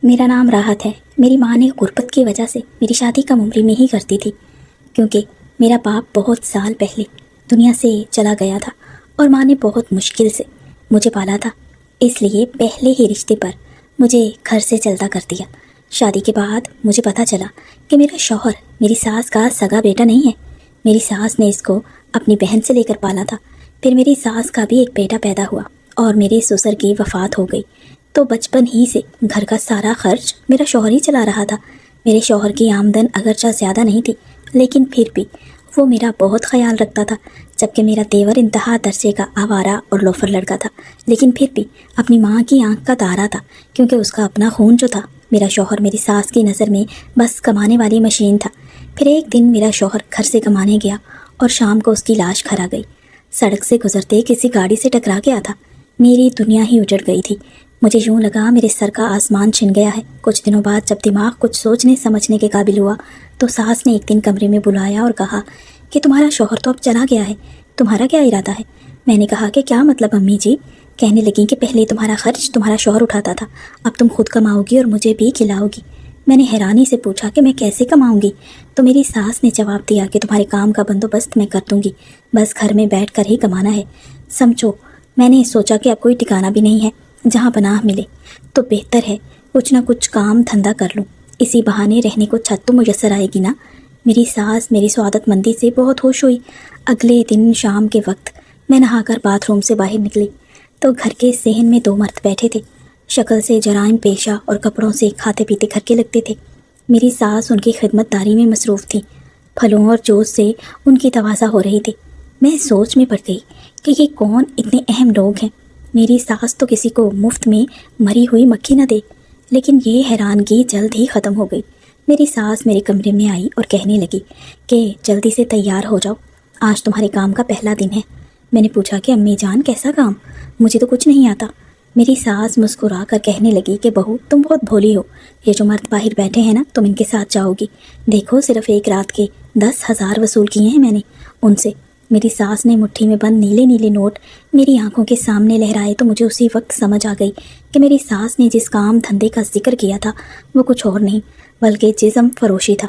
میرا نام راحت ہے۔ میری ماں نے غربت کی وجہ سے میری شادی کم عمری میں ہی کر دی تھی، کیونکہ میرا باپ بہت سال پہلے دنیا سے چلا گیا تھا اور ماں نے بہت مشکل سے مجھے پالا تھا، اس لیے پہلے ہی رشتے پر مجھے گھر سے چلتا کر دیا۔ شادی کے بعد مجھے پتہ چلا کہ میرا شوہر میری ساس کا سگا بیٹا نہیں ہے۔ میری ساس نے اس کو اپنی بہن سے لے کر پالا تھا۔ پھر میری ساس کا بھی ایک بیٹا پیدا ہوا اور میرے سسر کی وفات ہو گئی، تو بچپن ہی سے گھر کا سارا خرچ میرا شوہر ہی چلا رہا تھا۔ میرے شوہر کی آمدن اگرچہ زیادہ نہیں تھی، لیکن پھر بھی وہ میرا بہت خیال رکھتا تھا، جبکہ میرا دیور انتہا درجے کا آوارہ اور لوفر لڑکا تھا، لیکن پھر بھی اپنی ماں کی آنکھ کا تارا تھا، کیونکہ اس کا اپنا خون جو تھا۔ میرا شوہر میری ساس کی نظر میں بس کمانے والی مشین تھا۔ پھر ایک دن میرا شوہر گھر سے کمانے گیا اور شام کو اس کی لاش کھرا گئی۔ سڑک سے گزرتے کسی گاڑی سے ٹکرا گیا تھا۔ میری دنیا ہی اجڑ گئی تھی۔ مجھے یوں لگا میرے سر کا آسمان چھن گیا ہے۔ کچھ دنوں بعد جب دماغ کچھ سوچنے سمجھنے کے قابل ہوا تو ساس نے ایک دن کمرے میں بلایا اور کہا کہ تمہارا شوہر تو اب چلا گیا ہے، تمہارا کیا ارادہ ہے؟ میں نے کہا کہ کیا مطلب امی جی؟ کہنے لگیں کہ پہلے تمہارا خرچ تمہارا شوہر اٹھاتا تھا، اب تم خود کماؤ گی اور مجھے بھی کھلاؤ گی۔ میں نے حیرانی سے پوچھا کہ میں کیسے کماؤں گی؟ تو میری ساس نے جواب دیا کہ تمہارے کام کا بندوبست میں کر دوں گی، بس گھر میں بیٹھ کر ہی کمانا ہے۔ سمجھو میں نے سوچا کہ اب کوئی ٹھکانہ بھی نہیں ہے جہاں پناہ ملے، تو بہتر ہے کچھ نہ کچھ کام دھندا کر لوں، اسی بہانے رہنے کو چھت تو میسر آئے گی نا۔ میری ساس میری سعادت مندی سے بہت خوش ہوئی۔ اگلے دن شام کے وقت میں نہا کر باتھ روم سے باہر نکلی تو گھر کے صحن میں 2 مرد بیٹھے تھے، شکل سے جرائم پیشہ اور کپڑوں سے کھاتے پیتے گھر کے لگتے تھے۔ میری ساس ان کی خدمت داری میں مصروف تھی، پھلوں اور جوس سے ان کی توازہ ہو رہی تھی۔ میں سوچ میں پڑ گئی کہ یہ کون اتنے اہم لوگ ہیں۔ میری ساس تو کسی کو مفت میں مری ہوئی مکھی نہ دے، لیکن یہ حیرانگی جلد ہی ختم ہو گئی۔ میری ساس میرے کمرے میں آئی اور کہنے لگی کہ جلدی سے تیار ہو جاؤ، آج تمہارے کام کا پہلا دن ہے۔ میں نے پوچھا کہ امی جان کیسا کام؟ مجھے تو کچھ نہیں آتا۔ میری ساس مسکرا کر کہنے لگی کہ بہو تم بہت بھولی ہو، یہ جو مرد باہر بیٹھے ہیں نا تم ان کے ساتھ جاؤ گی، دیکھو صرف ایک رات کے 10,000 وصول کیے ہیں میں نے ان سے۔ میری ساس نے مٹھی میں بند نیلے نیلے نوٹ میری آنکھوں کے سامنے لہرائے تو مجھے اسی وقت سمجھ آ گئی کہ میری ساس نے جس کام دھندے کا ذکر کیا تھا وہ کچھ اور نہیں بلکہ جسم فروشی تھا۔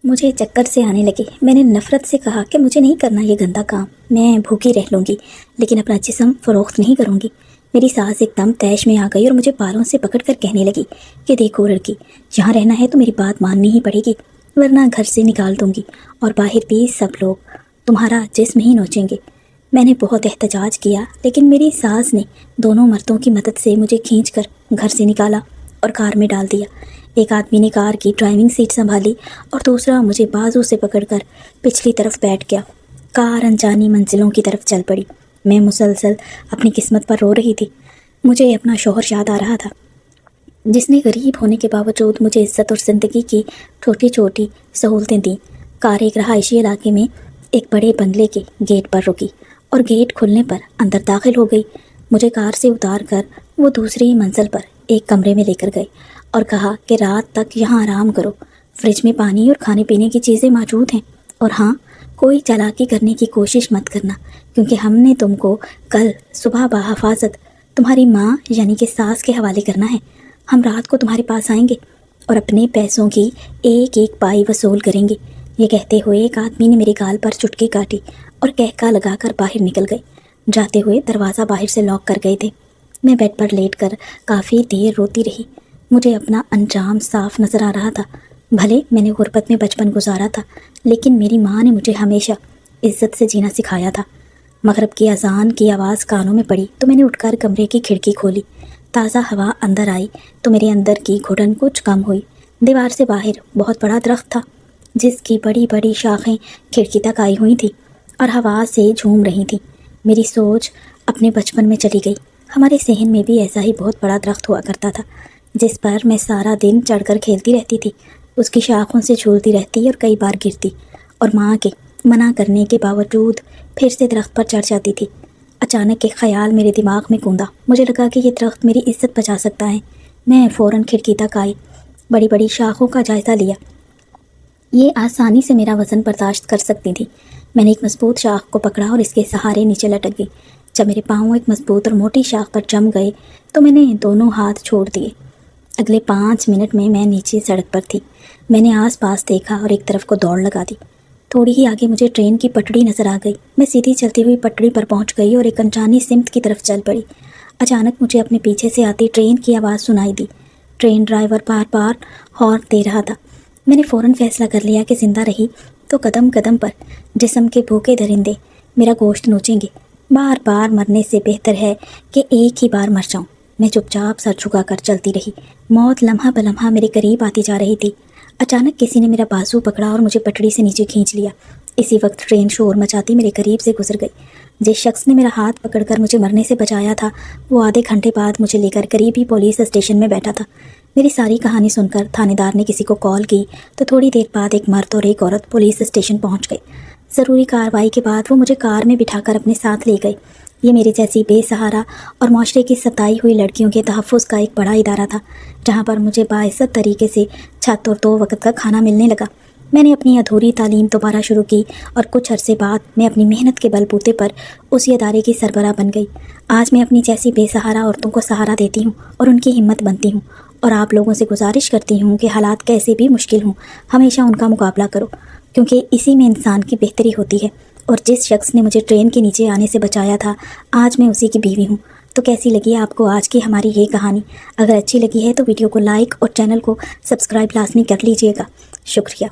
مجھے چکر سے آنے لگے۔ میں نے نفرت سے کہا کہ مجھے نہیں کرنا یہ گندا کام، میں بھوکی رہ لوں گی لیکن اپنا جسم فروخت نہیں کروں گی۔ میری ساس ایک دم طیش میں آ گئی اور مجھے بالوں سے پکڑ کر کہنے لگی کہ دیکھو لڑکی، یہاں رہنا ہے تو میری بات ماننی ہی پڑے گی، ورنہ گھر سے نکال دوں گی اور باہر بھی سب لوگ تمہارا جسم ہی نوچیں گے۔ میں نے بہت احتجاج کیا لیکن میری ساس نے دونوں مردوں کی مدد سے مجھے کھینچ کر گھر سے نکالا اور کار میں ڈال دیا۔ ایک آدمی نے کار کی ڈرائیونگ سیٹ سنبھالی اور دوسرا مجھے بازو سے پکڑ کر پچھلی طرف بیٹھ گیا۔ کار انجانی منزلوں کی طرف چل پڑی۔ میں مسلسل اپنی قسمت پر رو رہی تھی۔ مجھے اپنا شوہر یاد آ رہا تھا جس نے غریب ہونے کے باوجود مجھے عزت اور زندگی کی چھوٹی چھوٹی سہولتیں دیں۔ کار ایک رہائشی علاقے میں ایک بڑے بنگلے کے گیٹ پر رکی اور گیٹ کھلنے پر اندر داخل ہو گئی۔ مجھے کار سے اتار کر وہ دوسری منزل پر ایک کمرے میں لے کر گئے اور کہا کہ رات تک یہاں آرام کرو، فریج میں پانی اور کھانے پینے کی چیزیں موجود ہیں، اور ہاں کوئی چالاکی کرنے کی کوشش مت کرنا، کیونکہ ہم نے تم کو کل صبح بحفاظت تمہاری ماں یعنی کہ ساس کے حوالے کرنا ہے۔ ہم رات کو تمہارے پاس آئیں گے اور اپنے پیسوں کی ایک ایک پائی وصول کریں گے۔ یہ کہتے ہوئے ایک آدمی نے میرے گال پر چٹکی کاٹی اور کہکا لگا کر باہر نکل گئے۔ جاتے ہوئے دروازہ باہر سے لاک کر گئے تھے۔ میں بیڈ پر لیٹ کر کافی دیر روتی رہی۔ مجھے اپنا انجام صاف نظر آ رہا تھا۔ بھلے میں نے غربت میں بچپن گزارا تھا، لیکن میری ماں نے مجھے ہمیشہ عزت سے جینا سکھایا تھا۔ مغرب کی اذان کی آواز کانوں میں پڑی تو میں نے اٹھ کر کمرے کی کھڑکی کھولی۔ تازہ ہوا اندر آئی تو میرے اندر کی گھٹن کچھ کم ہوئی۔ دیوار سے باہر بہت بڑا درخت تھا جس کی بڑی بڑی شاخیں کھڑکی تک آئی ہوئی تھیں اور ہوا سے جھوم رہی تھیں۔ میری سوچ اپنے بچپن میں چلی گئی۔ ہمارے صحن میں بھی ایسا ہی بہت بڑا درخت ہوا کرتا تھا جس پر میں سارا دن چڑھ کر کھیلتی رہتی تھی، اس کی شاخوں سے جھولتی رہتی اور کئی بار گرتی اور ماں کے منع کرنے کے باوجود پھر سے درخت پر چڑھ جاتی تھی۔ اچانک ایک خیال میرے دماغ میں گوندا۔ مجھے لگا کہ یہ درخت میری عزت بچا سکتا ہے۔ میں فوراً کھڑکی تک آئی، بڑی بڑی شاخوں کا جائزہ لیا۔ یہ آسانی سے میرا وزن برداشت کر سکتی تھی۔ میں نے ایک مضبوط شاخ کو پکڑا اور اس کے سہارے نیچے لٹک گئی۔ جب میرے پاؤں ایک مضبوط اور موٹی شاخ پر جم گئے تو میں نے دونوں ہاتھ چھوڑ دیے اگلے 5 منٹ میں نیچے سڑک پر تھی۔ میں نے آس پاس دیکھا اور ایک طرف کو دوڑ لگا دی۔ تھوڑی ہی آگے مجھے ٹرین کی پٹڑی نظر آ گئی۔ میں سیدھی چلتی ہوئی پٹڑی پر پہنچ گئی اور ایک انجانی سمت کی طرف چل پڑی۔ اچانک مجھے اپنے پیچھے سے آتی ٹرین کی آواز سنائی دی۔ ٹرین ڈرائیور بار بار ہارن دے رہا تھا۔ میں نے فوراً فیصلہ کر لیا کہ زندہ رہی تو قدم قدم پر جسم کے بھوکے درندے میرا گوشت نوچیں گے۔ بار بار مرنے سے بہتر ہے کہ ایک ہی بار مر جاؤں۔ میں چپ چاپ سر جھکا کر چلتی رہی۔ موت لمحہ بلمحہ میرے قریب آتی جا رہی تھی۔ اچانک کسی نے میرا بازو پکڑا اور مجھے پٹڑی سے نیچے کھینچ لیا۔ اسی وقت ٹرین شور مچاتی میرے قریب سے گزر گئی۔ جس شخص نے میرا ہاتھ پکڑ کر مجھے مرنے سے بچایا تھا وہ آدھے گھنٹے بعد مجھے لے کر قریبی پولیس اسٹیشن میں بیٹھا تھا۔ میری ساری کہانی سن کر تھانے دار نے کسی کو کال کی تو تھوڑی دیر بعد ایک مرد اور ایک عورت پولیس اسٹیشن پہنچ گئے۔ ضروری کارروائی کے بعد وہ مجھے کار میں بٹھا کر اپنے ساتھ لے گئے۔ یہ میرے جیسی بے سہارا اور معاشرے کی ستائی ہوئی لڑکیوں کے تحفظ کا ایک بڑا ادارہ تھا، جہاں پر مجھے باعزت طریقے سے چھت اور 2 وقت کا کھانا ملنے لگا۔ میں نے اپنی ادھوری تعلیم دوبارہ شروع کی اور کچھ عرصے بعد میں اپنی محنت کے بل بوتے پر اسی ادارے کی سربراہ بن گئی۔ آج میں اپنی جیسی بے سہارا عورتوں کو سہارا دیتی ہوں اور ان کی ہمت بنتی ہوں، اور آپ لوگوں سے گزارش کرتی ہوں کہ حالات کیسے بھی مشکل ہوں ہمیشہ ان کا مقابلہ کرو، کیونکہ اسی میں انسان کی بہتری ہوتی ہے۔ اور جس شخص نے مجھے ٹرین کے نیچے آنے سے بچایا تھا آج میں اسی کی بیوی ہوں۔ تو کیسی لگی آپ کو آج کی ہماری یہ کہانی؟ اگر اچھی لگی ہے تو ویڈیو کو لائک اور چینل کو سبسکرائب لازمی کر لیجیے گا۔ شکریہ۔